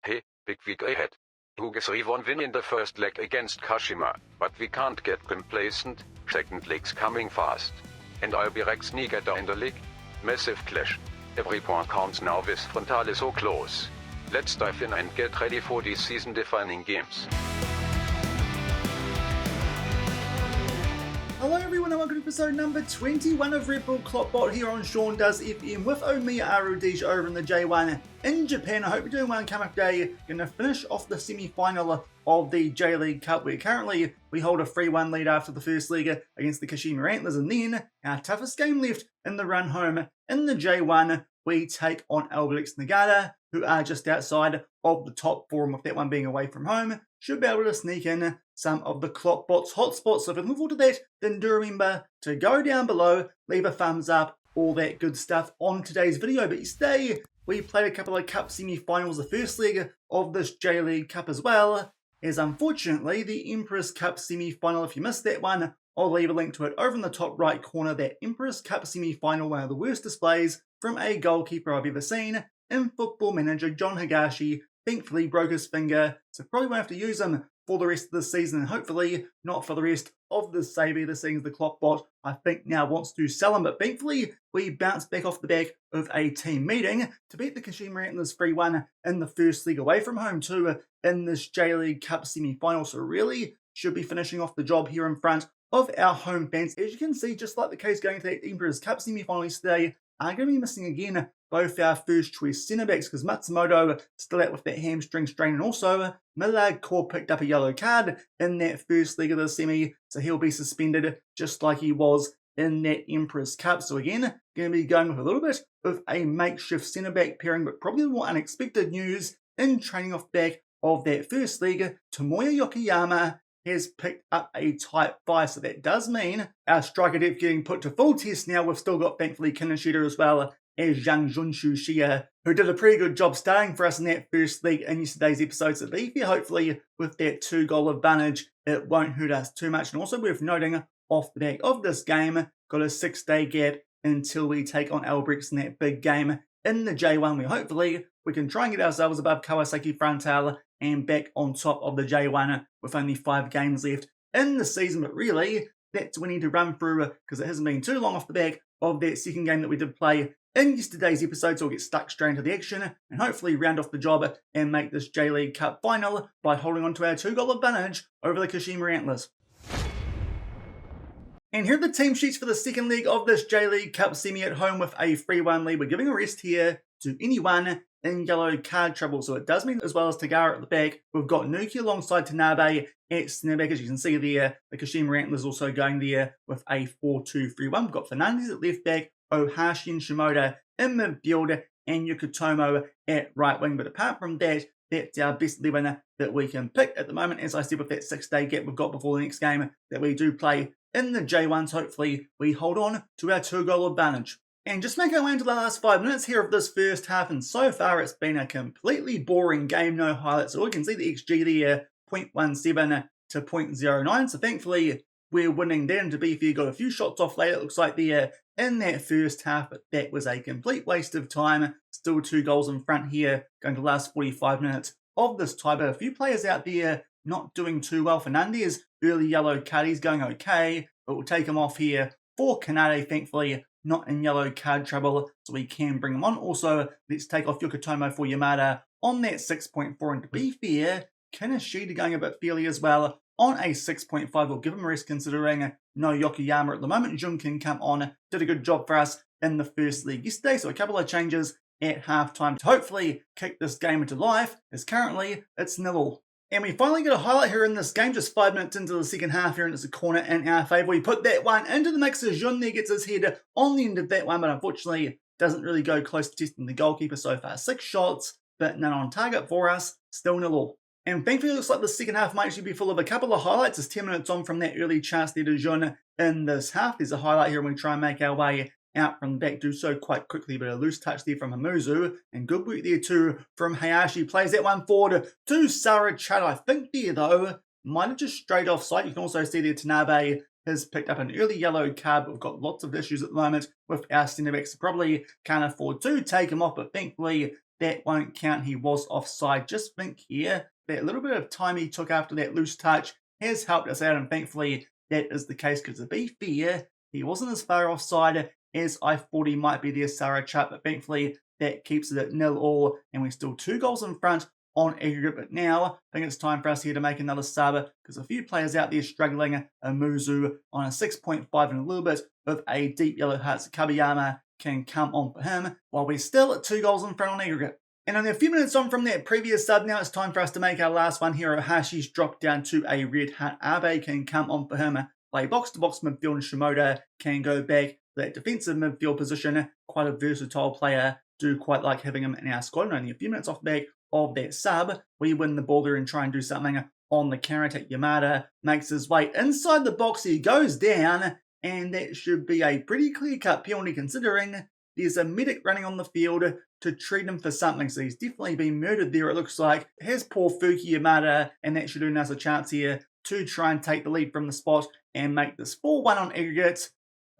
Hey, big week ahead. Hughes won win in the first leg against Kashima, but we can't get complacent, second leg's coming fast. And Albirex Niigata in the league? Massive clash. Every point counts now with Frontale so close. Let's dive in and get ready for these season-defining games. Hello everyone and welcome to episode number 21 of Red Bull KloppBot here on Sean Does FM with Omiya Ardija over in the J1 in Japan. I hope you're doing well and coming up today. Going to finish off the semi-final of the J-League Cup where currently we hold a 3-1 lead after the first leg against the Kashima Antlers, and then our toughest game left in the run home in the J1 we take on Albirex Niigata, who are just outside of the top 4, and with that one being away from home, should be able to sneak in some of the KloppBot's hotspots. So if you're looking forward to that, then do remember to go down below, leave a thumbs up, all that good stuff on today's video. But yesterday, we played a couple of Cup semi-finals, the first leg of this J-League Cup as well, as unfortunately the Emperor's Cup semi-final, if you missed that one, I'll leave a link to it over in the top right corner. That Emperor's Cup semi-final, one of the worst displays from a goalkeeper I've ever seen in Football Manager. John Higashi thankfully broke his finger, so probably won't have to use him for the rest of the season, and hopefully not for the rest of the save either, seeing as the KloppBot I think now wants to sell him. But thankfully we bounced back off the back of a team meeting to beat the Kashima Antlers 3-1 in the first leg away from home too in this J-League Cup semi-final. So really should be finishing off the job here in front of our home fans. As you can see, just like the case going to the Emperor's Cup semi-final yesterday, are going to be missing again both our first choice centre-backs, because Matsumoto still out with that hamstring strain, and also Milad Kaur picked up a yellow card in that first leg of the semi, so he'll be suspended just like he was in that Emperor's Cup. So again, going to be going with a little bit of a makeshift centre-back pairing, but probably the more unexpected news in training off the back of that first leg, Tomoya Yokoyama has picked up a type 5, so that does mean our striker depth getting put to full test now. We've still got, thankfully, Kinishida as well as young Junshu Shia, who did a pretty good job starting for us in that first league in yesterday's episode. So be fair, hopefully, with that 2-goal advantage, it won't hurt us too much. And also worth noting, off the back of this game, got a 6-day gap until we take on Albirex in that big game in the J1, where hopefully we can try and get ourselves above Kawasaki Frontale and back on top of the J1 with only 5 games left in the season. But really, that's what we need to run through, because it hasn't been too long off the back of that second game that we did play in yesterday's episode, so we'll get stuck straight into the action and hopefully round off the job and make this J-League Cup final by holding on to our 2-goal advantage over the Kashima Antlers. And here are the team sheets for the second leg of this J-League Cup semi at home with a 3-1 lead. We're giving a rest here to anyone in yellow card trouble, so it does mean, as well as Tagara at the back, we've got Nuki alongside Tanabe at centre back. As you can see there, the Kashima Antlers also going there with a 4-2-3-1. We've got Fernandez at left back, Ohashi and Shimoda in midfield, and Yukutomo at right wing. But apart from that, that's our best 11 that we can pick at the moment. As I said, with that 6-day gap we've got before the next game that we do play in the J1s, hopefully we hold on to our 2-goal advantage. And just make our way into the last 5 minutes here of this first half, and so far it's been a completely boring game, no highlights. So we can see the XG there, 0.17 to 0.09, so thankfully we're winning there. And to be fair, got a few shots off late, it looks like there in that first half, but that was a complete waste of time. Still 2 goals in front here, going to the last 45 minutes of this tie. But a few players out there not doing too well. Fernandez, early yellow card, he's going okay, but we'll take him off here for Kanade, thankfully not in yellow card trouble, so we can bring him on. Also, let's take off Yukutomo for Yamada on that 6.4, and to be fair, Kinishida going a bit fairly as well on a 6.5. We'll give him a rest considering no Yokoyama at the moment. Jun can come on, did a good job for us in the first league yesterday, so a couple of changes at halftime to hopefully kick this game into life, as currently it's 0-0. And we finally get a highlight here in this game, just 5 minutes into the second half here, and it's a corner in our favour. We put that one into the mixer. Jun there gets his head on the end of that one, but unfortunately doesn't really go close to testing the goalkeeper so far. 6 shots, but none on target for us, still 0-0. And thankfully it looks like the second half might actually be full of a couple of highlights. It's 10 minutes on from that early chance there to Jun in this half. There's a highlight here, and we try and make our way out from the back, do so quite quickly, but a loose touch there from Hamuzu, and good work there too from Hayashi. Plays that one forward to Sarachat. I think there though, might have just straight offside. You can also see there Tanabe has picked up an early yellow card, but we've got lots of issues at the moment with our centre backs, so probably can't afford to take him off, but thankfully that won't count. He was offside. Just think here, that little bit of time he took after that loose touch has helped us out, and thankfully that is the case, because to be fair, he wasn't as far offside as I thought he might be there, Sarah Chuck, but thankfully that keeps it at 0-0, and we're still 2 goals in front on aggregate. But now I think it's time for us here to make another sub, because a few players out there struggling. Muzu on a 6.5 and a little bit of a deep yellow hearts. Kabiyama can come on for him, while we're still at 2 goals in front on aggregate. And only a few minutes on from that previous sub, now it's time for us to make our last one here. Hashi's dropped down to a red hat. Abe can come on for him. Play box-to-box midfield, and Shimoda can go back to that defensive midfield position. Quite a versatile player. Do quite like having him in our squad. And only a few minutes off the back of that sub, we win the ball there and try and do something on the counter-attack. Yamada makes his way inside the box. He goes down, and that should be a pretty clear-cut penalty, considering there's a medic running on the field to treat him for something. So he's definitely been murdered there, it looks like. Here's poor Fuki Yamada, and that should earn us a chance here to try and take the lead from the spot and make this 4-1 on aggregate.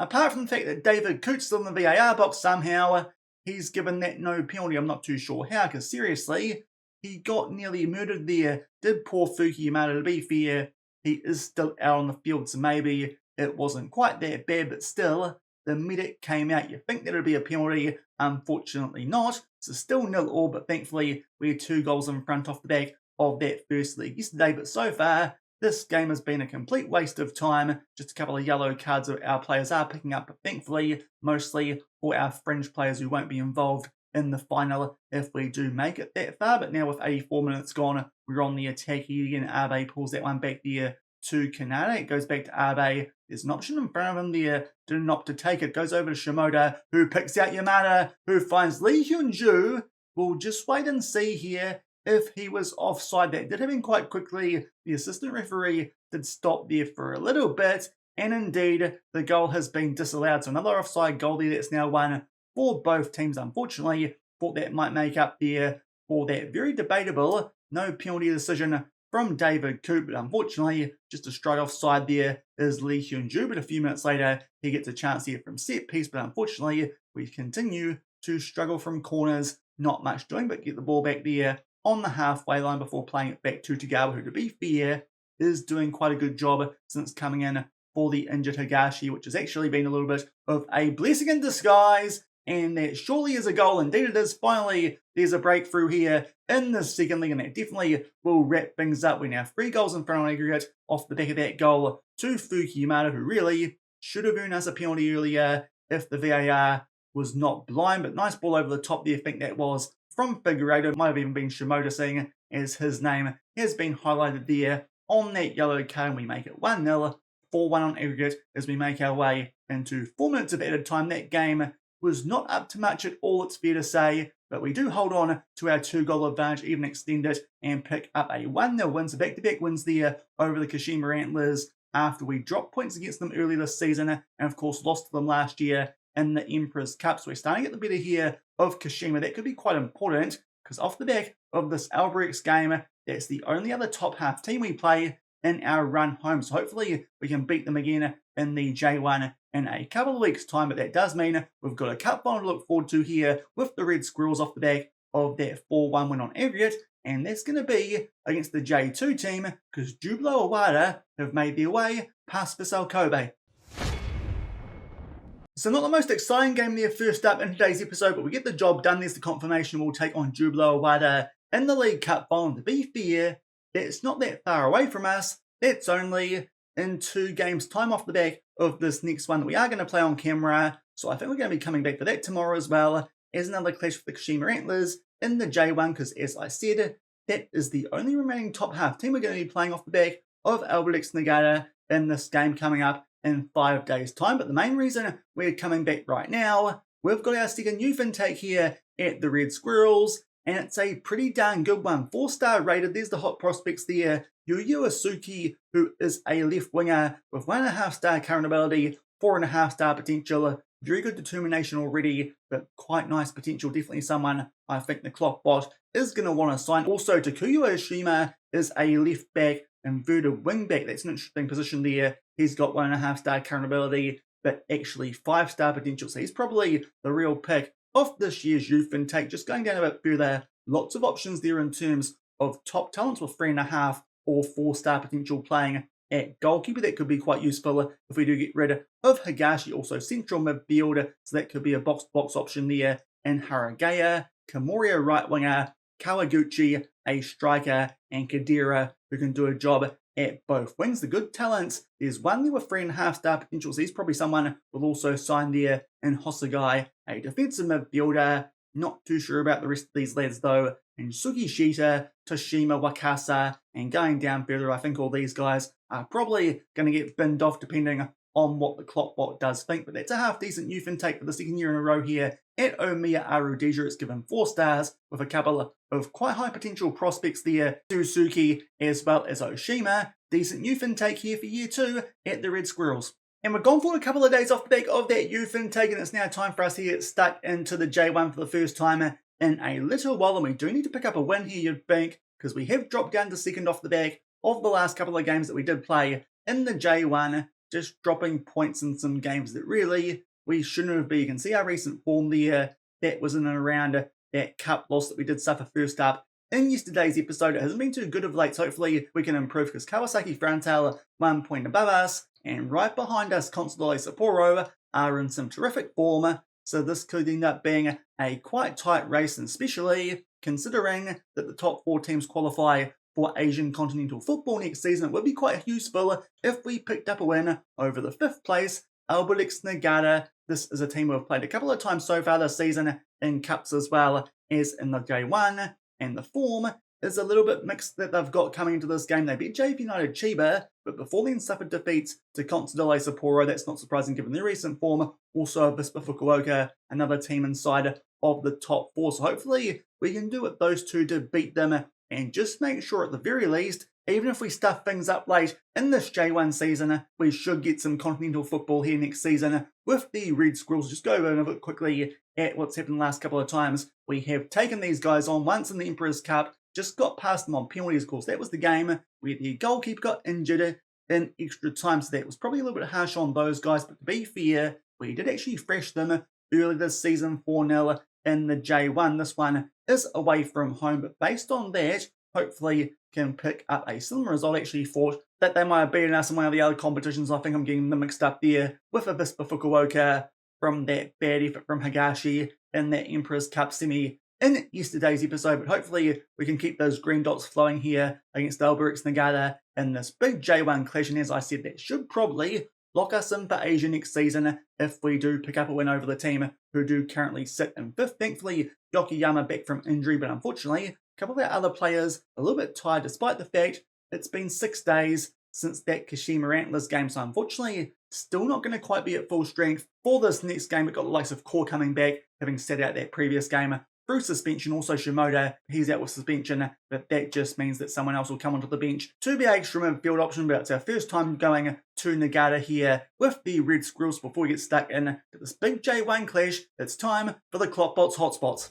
Apart from the fact that David Coote's still in the VAR box somehow, he's given that no penalty. I'm not too sure how, because seriously, he got nearly murdered there. Did poor Fuki Yamada. To be fair, he is still out on the field, so maybe it wasn't quite that bad, but still, the medic came out. You think that it'd be a penalty, unfortunately not. So still 0-0, but thankfully we're 2 goals in front off the back of that first league yesterday. But so far, this game has been a complete waste of time. Just a couple of yellow cards that our players are picking up, but thankfully, mostly for our fringe players who won't be involved in the final if we do make it that far. But now with 84 minutes gone, we're on the attack here, and Abe pulls that one back there to Kanata. It goes back to Abe. There's an option in front of him there. Didn't opt to take it. Goes over to Shimoda, who picks out Yamada, who finds Lee Hyun-ju. We'll just wait and see here if he was offside. That did happen quite quickly. The assistant referee did stop there for a little bit, and indeed, the goal has been disallowed. So another offside goal there that's now won for both teams, unfortunately. Thought that might make up there for that very debatable no penalty decision from David Coote, but unfortunately, just a straight offside there is Lee Hyun-ju. But a few minutes later, he gets a chance here from set piece, but unfortunately, we continue to struggle from corners. Not much doing, but get the ball back there on the halfway line before playing it back to Tagawa, who, to be fair, is doing quite a good job since coming in for the injured Higashi, which has actually been a little bit of a blessing in disguise. And that surely is a goal. Indeed it is. Finally, there's a breakthrough here in the second league, and that definitely will wrap things up. We're now 3 goals in front on aggregate off the back of that goal to Fuki Yamada, who really should have earned us a penalty earlier if the VAR was not blind. But nice ball over the top there. I think that was from Figueiredo. Might have even been Shimoda, seeing as his name has been highlighted there on that yellow card. And we make it 1-0, 4-1 on aggregate as we make our way into 4 minutes of added time. That game was not up to much at all, it's fair to say, but we do hold on to our 2-goal advantage, even extend it, and pick up a 1-0 win. So back-to-back wins there over the Kashima Antlers after we dropped points against them early this season, and of course lost to them last year in the Emperor's Cup. So we're starting to get the better here of Kashima. That could be quite important, because off the back of this Albirex game, that's the only other top half team we play in our run home. So hopefully we can beat them again in the J1 in a couple of weeks' time. But that does mean we've got a cup final to look forward to here with the Red Squirrels off the back of that 4-1 win on aggregate. And that's going to be against the J2 team, because Jubilo Awada have made their way past Vissel Kobe. So not the most exciting game there first up in today's episode, but we get the job done. There's the confirmation we'll take on Jubilo Awada in the League Cup final. To be fair, it's not that far away from us. That's only in 2 games' time off the back of this next one that we are going to play on camera. So I think we're going to be coming back for that tomorrow as well, as another clash with the Kashima Antlers in the J1, because as I said, that is the only remaining top half team we're going to be playing off the back of Albirex Niigata in this game coming up in 5 days' time. But the main reason we're coming back right now, we've got our second youth intake here at the Red Squirrels, and it's a pretty darn good one. 4-star rated. There's the hot prospects there. Yuyu Asuki, who is a left winger with 1.5-star current ability, 4.5-star potential. Very good determination already, but quite nice potential. Definitely someone I think the KloppBot is going to want to sign. Also, Takuya Oshima is a left back, inverted wing back. That's an interesting position there. He's got 1.5-star current ability, but actually 5-star potential. So he's probably the real pick of this year's youth intake. Just going down a bit further, lots of options there in terms of top talents with 3.5 or 4-star potential playing at goalkeeper. That could be quite useful if we do get rid of Higashi, also central midfield, so that could be a box-to-box option there. And Haragaya, Kamoria right winger, Kawaguchi a striker, and Kadira who can do a job at both wings. The good talents, there's one there with 3.5-star potential, so he's probably someone we'll also sign there in Hosogai, a defensive midfielder. Not too sure about the rest of these lads though. And Sugishita, Toshima, Wakasa, and going down further, I think all these guys are probably going to get binned off depending on what the KloppBot does think. But that's a half-decent youth intake for the second year in a row here at Omiya Ardija. It's given 4 stars with a couple of quite high potential prospects there. Suzuki as well as Oshima. Decent youth intake here for year 2 at the Red Squirrels. And we've gone for a couple of days off the back of that youth intake, and it's now time for us to get stuck into the J1 for the first time in a little while. And we do need to pick up a win here, you'd think, because we have dropped down to second off the back of the last couple of games that we did play in the J1, just dropping points in some games that really we shouldn't have been. You can see our recent form there. That was in and around that cup loss that we did suffer first up in yesterday's episode. It hasn't been too good of late, so hopefully we can improve, because Kawasaki Frontale 1 point above us, and right behind us, Consadole Sapporo are in some terrific form. So this could end up being a quite tight race, and especially considering that the top 4 teams qualify for Asian continental football next season. It would be quite useful if we picked up a win over the 5th place, Albirex Niigata. This is a team we've played a couple of times so far this season in cups as well as in the J1, and the form is a little bit mixed that they've got coming into this game. They beat JV United Chiba, but before then suffered defeats to Consadole Sapporo. That's not surprising given their recent form. Also Vispa Fukuoka, another team inside of the top 4. So hopefully we can do with those two to beat them, and just make sure at the very least, even if we stuff things up late in this J1 season, we should get some continental football here next season with the Red Squirrels. Just go over a bit quickly at what's happened the last couple of times. We have taken these guys on once in the Emperor's Cup, just got past them on penalties, of course. That was the game where the goalkeeper got injured in extra time, so that was probably a little bit harsh on those guys. But to be fair, we did actually thrash them early this season 4-0 in the J1. This one is away from home, but based on that, hopefully can pick up a similar result. Actually thought that they might have beaten us in one of the other competitions. I think I'm getting them mixed up there with a Vispa Fukuoka from that bad effort from Higashi in that Emperor's Cup semi in yesterday's episode. But hopefully we can keep those green dots flowing here against Albirex Niigata in this big J1 clash. And as I said, that should probably lock us in for Asia next season if we do pick up a win over the team who do currently sit in 5th. Thankfully, Yokoyama back from injury, but unfortunately, a couple of our other players a little bit tired, despite the fact it's been 6 days since that Kashima Antlers game. So unfortunately, still not going to quite be at full strength for this next game. We've got the likes of Core coming back, having sat out that previous game through suspension. Also Shimoda, he's out with suspension, but that just means that someone else will come onto the bench to be an extra midfield option. But it's our first time going to Niigata here with the Red Squirrels before we get stuck in to this big J1 clash. It's time for the KloppBot's Hotspots.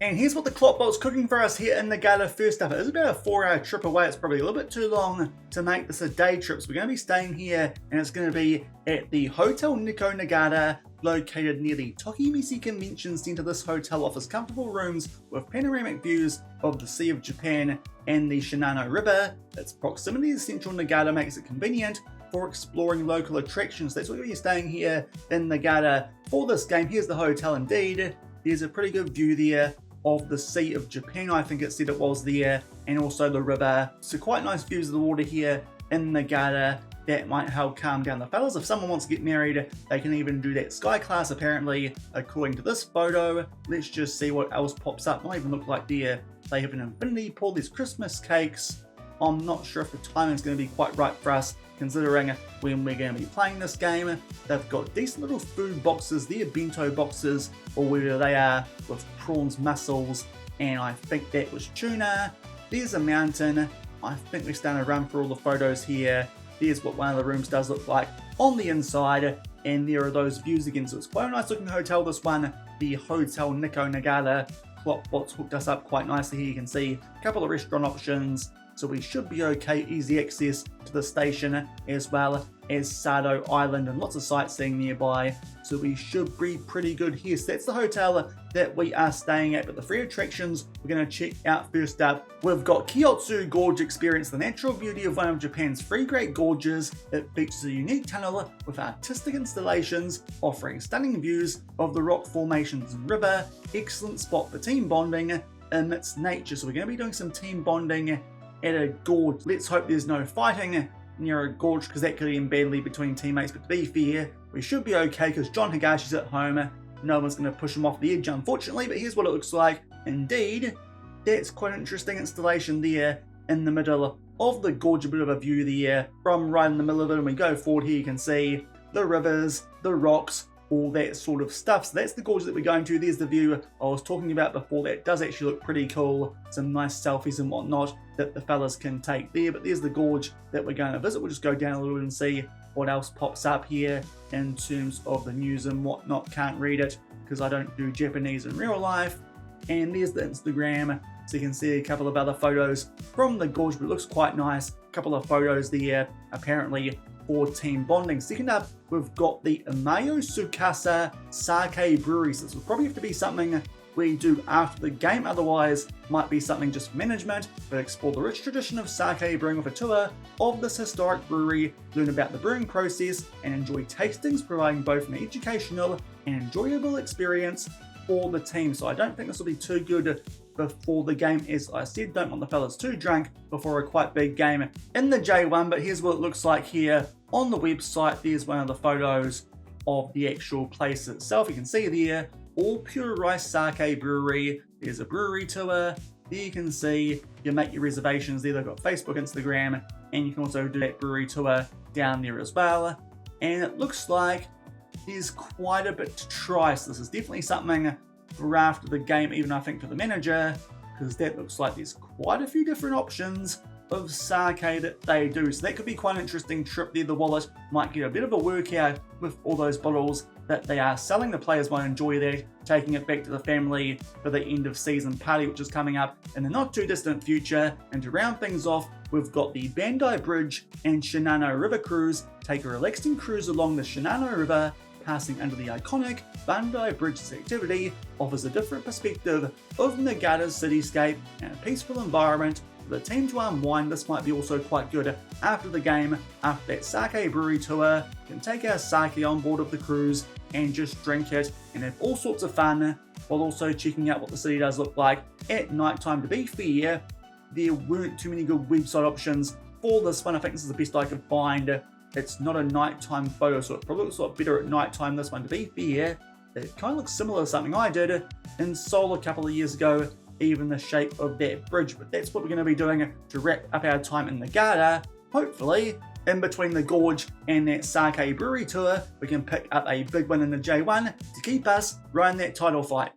And here's what the KloppBot's cooking for us here in Niigata. First up, it is about a 4-hour trip away. It's probably a little bit too long to make this a day trip. So we're going to be staying here, and it's going to be at the Hotel Nikko Niigata, located near the Tokimisi Convention Center. This hotel offers comfortable rooms with panoramic views of the Sea of Japan and the Shinano River. Its proximity to central Niigata makes it convenient for exploring local attractions. That's why we're staying here in Niigata for this game. Here's the hotel indeed. There's a pretty good view there of the Sea of Japan, I think it said it was there, and also the river. So quite nice views of the water here in Niigata. That might help calm down the fellas. If someone wants to get married, they can even do that sky class, apparently, according to this photo. Let's just see what else pops up. Might even look like they have an infinity pool. There's Christmas cakes. I'm not sure if the timing is going to be quite right for us, considering when we're going to be playing this game. They've got decent little food boxes there, bento boxes, or whatever they are, with prawns, mussels, and I think that was tuna. There's a mountain. I think we're starting to run through all the photos here. There's what one of the rooms does look like on the inside, and there are those views again. So it's quite a nice looking hotel, this one, the Hotel Nikko Niigata. KloppBot's hooked us up quite nicely here. You can see a couple of restaurant options, so we should be okay. Easy access to the station as well as Sado Island and lots of sightseeing nearby, so we should be pretty good here. So that's the hotel that we are staying at, but the free attractions we're going to check out first up. We've got Kyoto Gorge. Experience the natural beauty of one of Japan's three great gorges. It features a unique tunnel with artistic installations offering stunning views of the rock formations and river. Excellent spot for team bonding amidst nature. So we're going to be doing some team bonding at a gorge. Let's hope there's no fighting near a gorge, because that could end badly between teammates, but to be fair, we should be okay because John Higashi's at home. No one's going to push him off the edge, unfortunately, but here's what it looks like. Indeed, that's quite an interesting installation there in the middle of the gorge. A bit of a view there from right in the middle of it, and we go forward here, you can see the rivers, the rocks, all that sort of stuff. So that's the gorge that we're going to. There's the view I was talking about before. That does actually look pretty cool. Some nice selfies and whatnot that the fellas can take there. But there's the gorge that we're going to visit. We'll just go down a little bit and see what else pops up here in terms of the news and whatnot. Can't read it because I don't do Japanese in real life. And there's the Instagram, so you can see a couple of other photos from the gorge, but it looks quite nice. A couple of photos there, apparently for team bonding. Second up, we've got the Omiya Ardija Sake Brewery. So this will probably have to be something we do after the game, otherwise might be something just for management, but explore the rich tradition of sake brewing with a tour of this historic brewery, learn about the brewing process, and enjoy tastings, providing both an educational and enjoyable experience for the team. So I don't think this will be too good before the game. As I said, don't want the fellas too drunk before a quite big game in the J1, but here's what it looks like here on the website. There's one of the photos of the actual place itself. You can see there, all pure rice sake brewery. There's a brewery tour. There you can see, you make your reservations there. They've got Facebook, Instagram, and you can also do that brewery tour down there as well. And it looks like there's quite a bit to try, so this is definitely something for after the game, even I think for the manager, because that looks like there's quite a few different options of sake that they do. So that could be quite an interesting trip there. The wallet might get a bit of a workout with all those bottles that they are selling. The players might enjoy that, taking it back to the family for the end of season party, which is coming up in the not too distant future. And to round things off, we've got the Bandai Bridge and Shinano River Cruise. Take a relaxing cruise along the Shinano River, passing under the iconic Bandai Bridge. This activity offers a different perspective of Niigata's cityscape and a peaceful environment for the team to unwind. This might be also quite good after the game. After that sake brewery tour, you can take our sake on board of the cruise and just drink it and have all sorts of fun, while also checking out what the city does look like at night time. To be fair, there weren't too many good website options for this one. I think this is the best I could find. It's not a nighttime photo, so it probably looks a lot better at nighttime, this one. To be fair, it kind of looks similar to something I did in Seoul a couple of years ago, even the shape of that bridge. But that's what we're going to be doing to wrap up our time in Niigata. Hopefully, in between the gorge and that sake brewery tour, we can pick up a big win in the J1 to keep us right in that title fight.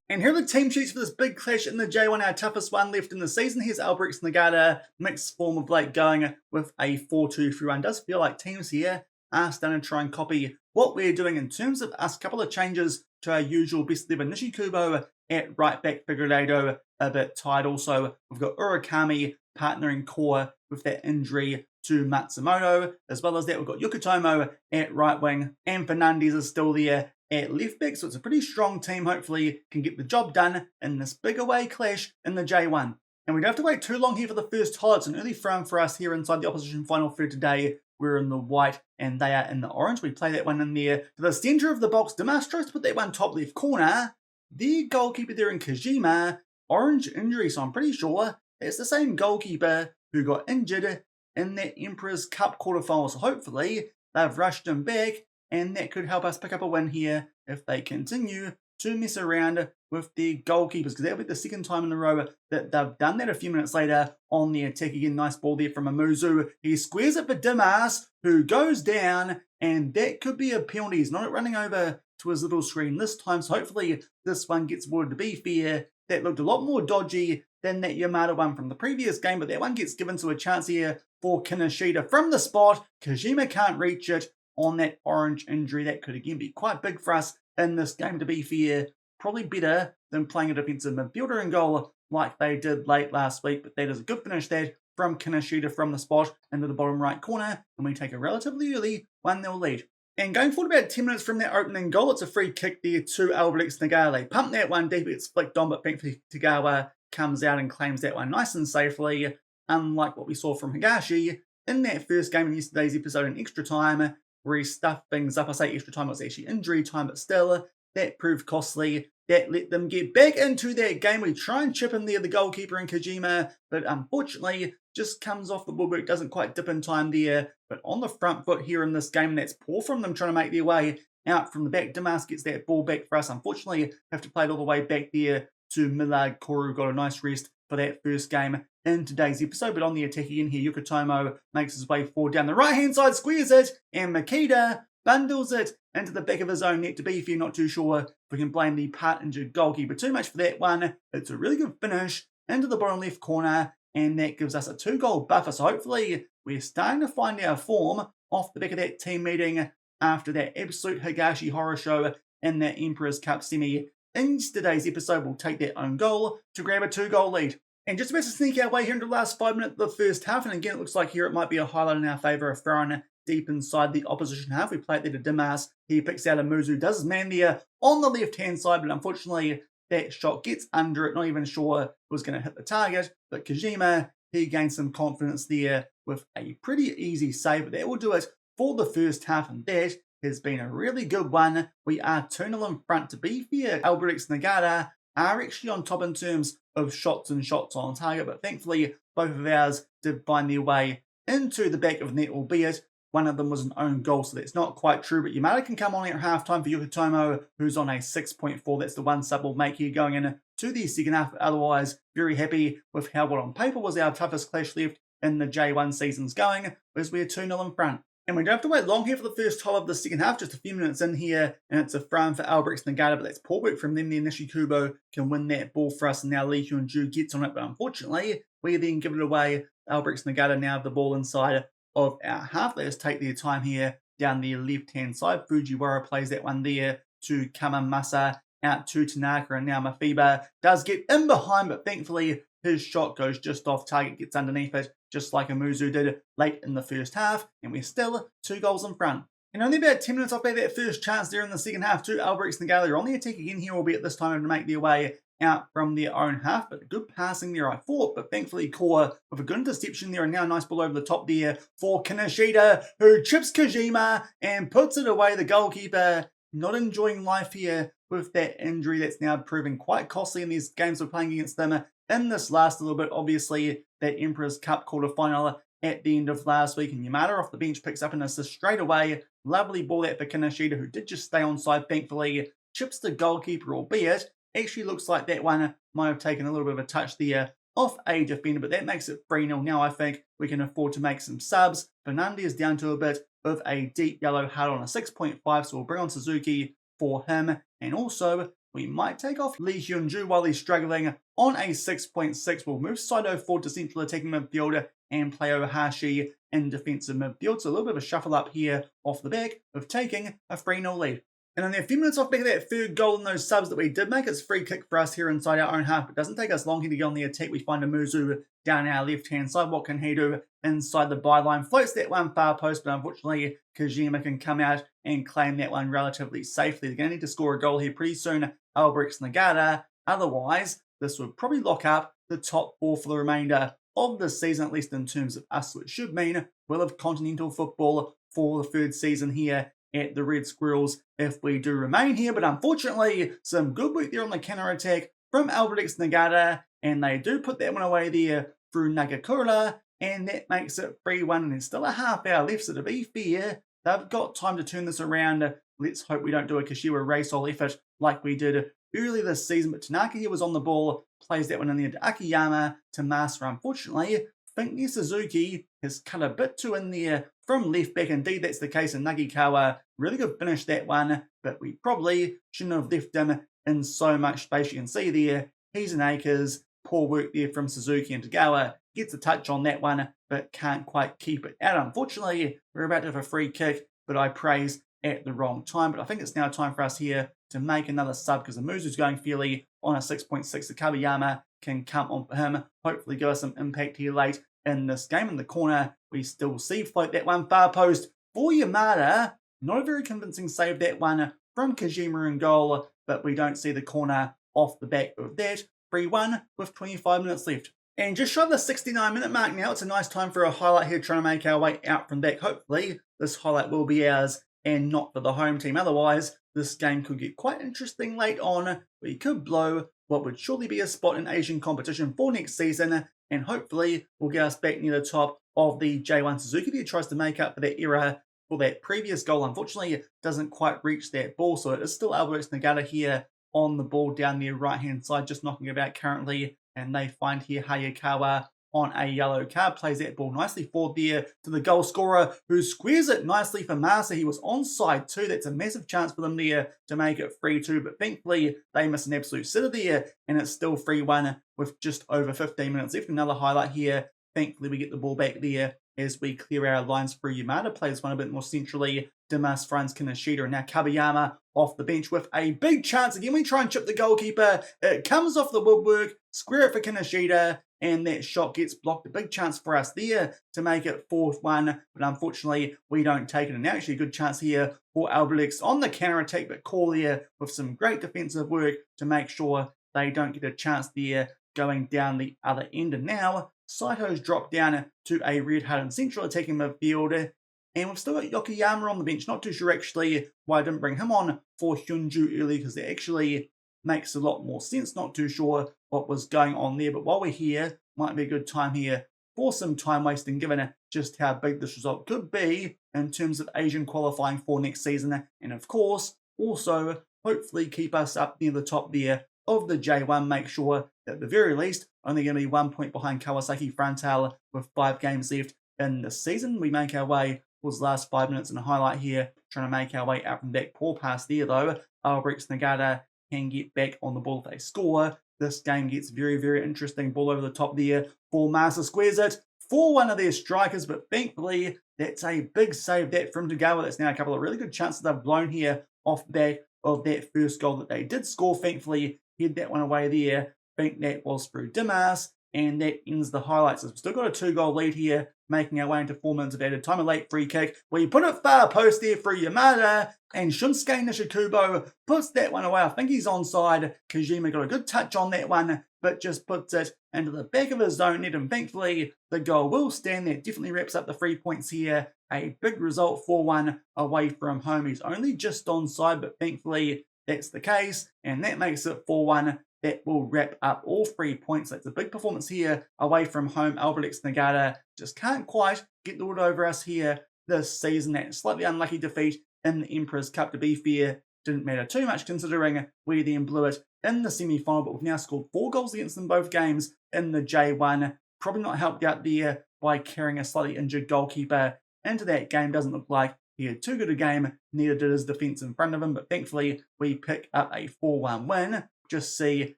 And here are the team sheets for this big clash in the J1, our toughest one left in the season. Here's Albirex Niigata, mixed form of late going with a 4-2-3-1. Does feel like teams here are starting to try and copy what we're doing in terms of us. A couple of changes to our usual best 11. Nishikubo at right back, Figueiredo a bit tired. Also, we've got Urakami partnering core with that injury to Matsumoto. As well as that, we've got Yokotomo at right wing, and Fernandes is still there at left back, so it's a pretty strong team. Hopefully can get the job done in this big away clash in the J1. And we don't have to wait too long here for the first highlights. An early frame for us here inside the opposition final third today. We're in the white and they are in the orange. We play that one in there to the centre of the box. Demastros put that one top left corner. The goalkeeper there in Kashima, orange injury, so I'm pretty sure it's the same goalkeeper who got injured in that Emperor's Cup quarterfinal. So hopefully they've rushed him back, and that could help us pick up a win here if they continue to mess around with their goalkeepers, because that'll be the second time in a row that they've done that. A few minutes later on the attack again, nice ball there from Amuzu. He squares it for Dimas, who goes down, and that could be a penalty. He's not running over to his little screen this time, so hopefully this one gets awarded. To be fair, that looked a lot more dodgy than that Yamada one from the previous game, but that one gets given to a chance here for Kinoshita from the spot. Kojima can't reach it on that orange injury. That could again be quite big for us in this game. To be fair, probably better than playing a defensive midfielder in goal like they did late last week, but that is a good finish there from Kinoshita from the spot into the bottom right corner, and we take a relatively early 1-0 lead. And going forward about 10 minutes from that opening goal, it's a free kick there to Albirex Niigata. They pump that one deep, it's flicked on, but thankfully Tagawa comes out and claims that one nice and safely, unlike what we saw from Higashi in that first game in yesterday's episode in extra time, where he stuffed things up. I say extra time, it was actually injury time, but still, that proved costly. That let them get back into that game. We try and chip in there, the goalkeeper in Kojima, but unfortunately just comes off the woodwork, doesn't quite dip in time there. But on the front foot here in this game, and that's poor from them trying to make their way out from the back. Dimas gets that ball back for us. Unfortunately, have to play it all the way back there to Millard Koru. Got a nice rest for that first game in today's episode. But on the attack again here, Yukotomo makes his way forward down the right-hand side, squares it, and Makita bundles it into the back of his own net. To be fair, not too sure if we can blame the part-injured goalkeeper too much for that one. It's a really good finish into the bottom left corner, and that gives us a 2-goal buffer. So hopefully we're starting to find our form off the back of that team meeting after that absolute Higashi horror show in that Emperor's Cup semi. In today's episode, we'll take that own goal to grab a 2-goal lead. And just about to sneak our way here into the last 5 minutes of the first half, and again, it looks like here it might be a highlight in our favour of throwing deep inside the opposition half. We play it there to Dimas. He picks out a Muzu, does his man there on the left-hand side, but unfortunately that shot gets under it. Not even sure it was going to hit the target, but Kojima, he gains some confidence there with a pretty easy save. But that will do it for the first half, and that has been a really good one. We are 2-0 in front. To be fair, Albirex Niigata are actually on top in terms of shots and shots on target, but thankfully both of ours did find their way into the back of the net, albeit one of them was an own goal, so that's not quite true. But Yamada can come on at half-time for Yukotomo, who's on a 6.4. That's the one sub we'll make here going in to the second half. Otherwise, very happy with how what on paper was our toughest clash left in the J1 seasons going, as we're 2-0 in front. And we don't have to wait long here for the first half of the second half, just a few minutes in here, and it's a throw for Albirex Niigata, but that's poor work from them. The Nishikubo can win that ball for us, and now Lee Hyun-ju gets on it, but unfortunately, we then give it away. Albirex Niigata now have the ball inside of our half. They just take their time here down the left-hand side. Fujiwara plays that one there to Kamamasa, out to Tanaka, and now Mafiba does get in behind, but thankfully his shot goes just off target, gets underneath it, just like Amuzu did late in the first half, and we're still 2 goals in front. And only about 10 minutes off that first chance there in the second half to Albirex Niigata. They're on the attack again here, albeit this time to make their way out from their own half, but good passing there, I thought, but thankfully Core with a good interception there, and now a nice ball over the top there for Kinoshita, who chips Kojima and puts it away. The goalkeeper not enjoying life here with that injury that's now proving quite costly in these games we're playing against them. In this last little bit, obviously, that Emperor's Cup quarter-final at the end of last week, and Yamada off the bench picks up an assist straight away. Lovely ball that for Kinoshita, who did just stay onside, thankfully. Chips the goalkeeper, albeit actually looks like that one might have taken a little bit of a touch there off a defender, but that makes it 3-0. Now I think we can afford to make some subs. Fernandez down to a bit of a deep yellow hard on a 6.5, so we'll bring on Suzuki for him, and also we might take off Lee Hyun-ju while he's struggling on a 6.6. We'll move Saito forward to central attacking midfielder and play Ohashi in defensive midfield. So a little bit of a shuffle up here off the back of taking a 3-0 lead. And only a few minutes off back of that third goal in those subs that we did make. It's free kick for us here inside our own half. It doesn't take us long here to get on the attack. We find Amuzu down our left-hand side. What can he do inside the byline? Floats that one far post, but unfortunately Kojima can come out and claim that one relatively safely. They're going to need to score a goal here pretty soon, Albirex Niigata. Otherwise, this would probably lock up the top 4 for the remainder of the season, at least in terms of us. So it should mean we'll have continental football for the third season here at the Red Squirrels if we do remain here. But unfortunately, some good work there on the counter-attack from Albirex Niigata, and they do put that one away there through Nagakura, and that makes it 3-1, and there's still a half hour left, so to be fair, they've got time to turn this around. Let's hope we don't do a Kashiwa race-all effort like we did earlier this season, but Tanaka here was on the ball, plays that one in there to Akiyama, to Master. Unfortunately, I think the Suzuki has cut a bit too in there from left back. Indeed, that's the case in Nagikawa. Really good finish, that one, but we probably shouldn't have left him in so much space. You can see there, he's in acres. Poor work there from Suzuki, and Tagawa gets a touch on that one, but can't quite keep it out. Unfortunately, we're about to have a free kick, but I praise at the wrong time. But I think it's now time for us here to make another sub, because Amuzu's going fairly on a 6.6. The Kabayama can come on for him, hopefully give us some impact here late in this game. In the corner, we still see float that one far post for Yamada. Not a very convincing save, that one from Kashima in goal, but we don't see the corner off the back of that. 3-1 with 25 minutes left. And just shy of the 69-minute mark now, it's a nice time for a highlight here, trying to make our way out from back. Hopefully, this highlight will be ours and not for the home team. Otherwise, this game could get quite interesting late on. We could blow what would surely be a spot in Asian competition for next season, and hopefully will get us back near the top of the J1. Suzuki there tries to make up for that error for that previous goal. Unfortunately, it doesn't quite reach that ball, so it is still Albirex Niigata here on the ball down their right-hand side, just knocking about currently, and they find here Hayakawa on a yellow card, plays that ball nicely forward there to the goal scorer, who squares it nicely for Masa. He was onside too. That's a massive chance for them there to make it 3-2, but thankfully they miss an absolute sitter there, and it's still 3-1 with just over 15 minutes left. Another highlight here. Thankfully we get the ball back there as we clear our lines through. Yamada plays one a bit more centrally. Dimas finds Kinoshita, and now Kabayama off the bench with a big chance. Again, we try and chip the goalkeeper. It comes off the woodwork, square it for Kinoshita, and that shot gets blocked. A big chance for us there to make it 4-1, but unfortunately we don't take it. And actually a good chance here for Albirex on the counter-attack, but Corlier with some great defensive work to make sure they don't get a chance there going down the other end. And now Saito's dropped down to a red-hearted central attacking midfield, and we've still got Yokoyama on the bench. Not too sure actually why I didn't bring him on for Hyunju early, because it actually makes a lot more sense. Not too sure what was going on there, but while we're here, might be a good time here for some time wasting, given just how big this result could be in terms of Asian qualifying for next season, and of course also hopefully keep us up near the top there of the J1. Make sure that at the very least only going to be 1 point behind Kawasaki Frontale with 5 games left in the season. We make our way towards the last 5 minutes, and a highlight here, trying to make our way out from back. Poor pass there though. Albirex Niigata can get back on the ball if they score. This game gets very, very interesting. Ball over the top there for Masa, squares it for one of their strikers, but thankfully that's a big save that from Tagawa. That's now a couple of really good chances they've blown here off the back of that first goal that they did score. Thankfully, head that one away there. I think that was through Dimas, and that ends the highlights. We've still got a 2-goal lead here, making our way into 4 minutes of added time. A late free kick. We put it far post there for Yamada, and Shunsuke Nishikubo puts that one away. I think he's onside. Kojima got a good touch on that one, but just puts it into the back of his own net, and thankfully the goal will stand there. Definitely wraps up the 3 points here. A big result, 4-1 away from home. He's only just onside, but thankfully that's the case, and that makes it 4-1. That will wrap up all 3 points. That's a big performance here away from home. Albirex Niigata just can't quite get the wood over us here this season. That slightly unlucky defeat in the Emperor's Cup, to be fair, didn't matter too much considering we then blew it in the semi-final, but we've now scored 4 goals against them both games in the J1. Probably not helped out there by carrying a slightly injured goalkeeper into that game. Doesn't look like he had too good a game, neither did his defence in front of him, but thankfully we pick up a 4-1 win. Just see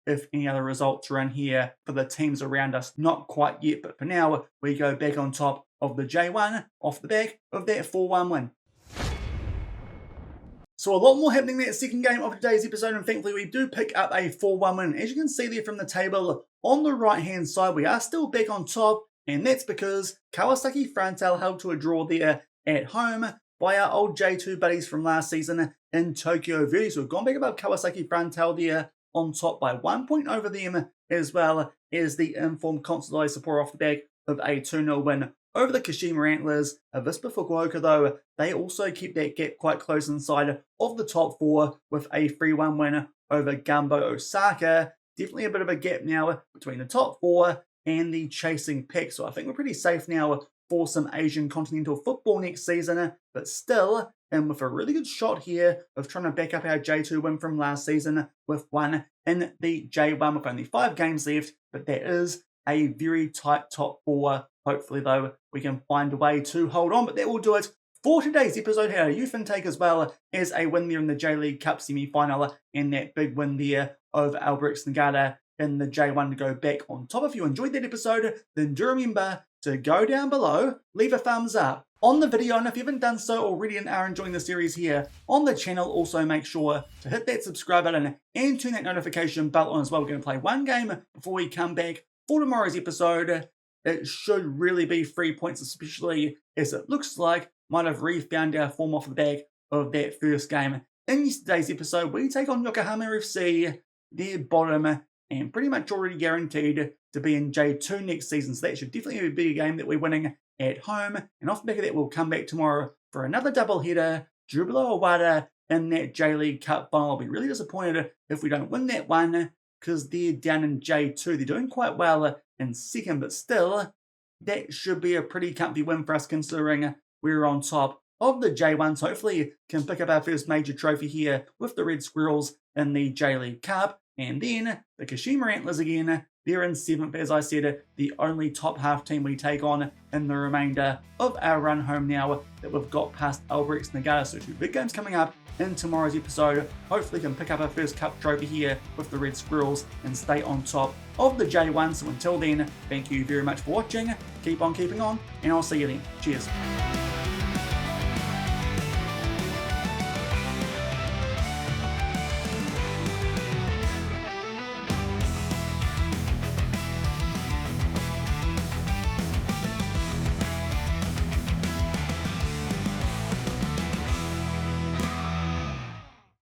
if any other results are in here for the teams around us. Not quite yet, but for now, we go back on top of the J1 off the back of that 4-1 win. So a lot more happening in that second game of today's episode, and thankfully we do pick up a 4-1 win. As you can see there from the table on the right-hand side, we are still back on top, and that's because Kawasaki Frontale held to a draw there at home by our old J2 buddies from last season in Tokyo Verde. So we've gone back above Kawasaki Frontale there on top by 1 point over them, as well as the informed Consadole support off the back of a 2-0 win over the Kashima Antlers. Avispa Fukuoka, though, they also keep that gap quite close inside of the top 4 with a 3-1 win over Gumbo Osaka. Definitely a bit of a gap now between the top 4 and the chasing pack, so I think we're pretty safe now for some Asian continental football next season, but still, and with a really good shot here of trying to back up our J2 win from last season with one in the J1 with only 5 games left, but that is a very tight top 4. Hopefully, though, we can find a way to hold on, but that will do it for today's episode. Had a youth intake as well as a win there in the J-League Cup semi-final, and that big win there over Albirex Niigata in the J1 to go back on top. If you enjoyed that episode, then do remember to go down below, leave a thumbs up, on the video, and if you haven't done so already and are enjoying the series here on the channel, also make sure to hit that subscribe button and turn that notification bell on as well. We're going to play one game before we come back for tomorrow's episode. It should really be 3 points, especially as it looks like might have refound our form off the back of that first game. In yesterday's episode, we take on Yokohama FC, their bottom, and pretty much already guaranteed to be in J2 next season. So that should definitely be a game that we're winning at home. And off the back of that, we'll come back tomorrow for another doubleheader, Jubilo Awada in that J-League Cup final. I'll be really disappointed if we don't win that one, because they're down in J2. They're doing quite well in second, but still, that should be a pretty comfy win for us considering we're on top of the J1. So hopefully can pick up our first major trophy here with the Red Squirrels in the J-League Cup. And then the Kashima Antlers again, they're in 7th, as I said, the only top half team we take on in the remainder of our run home now that we've got past Albirex Niigata. So 2 big games coming up in tomorrow's episode. Hopefully can pick up our first cup trophy here with the Red Squirrels and stay on top of the J1. So until then, thank you very much for watching, keep on keeping on, and I'll see you then. Cheers.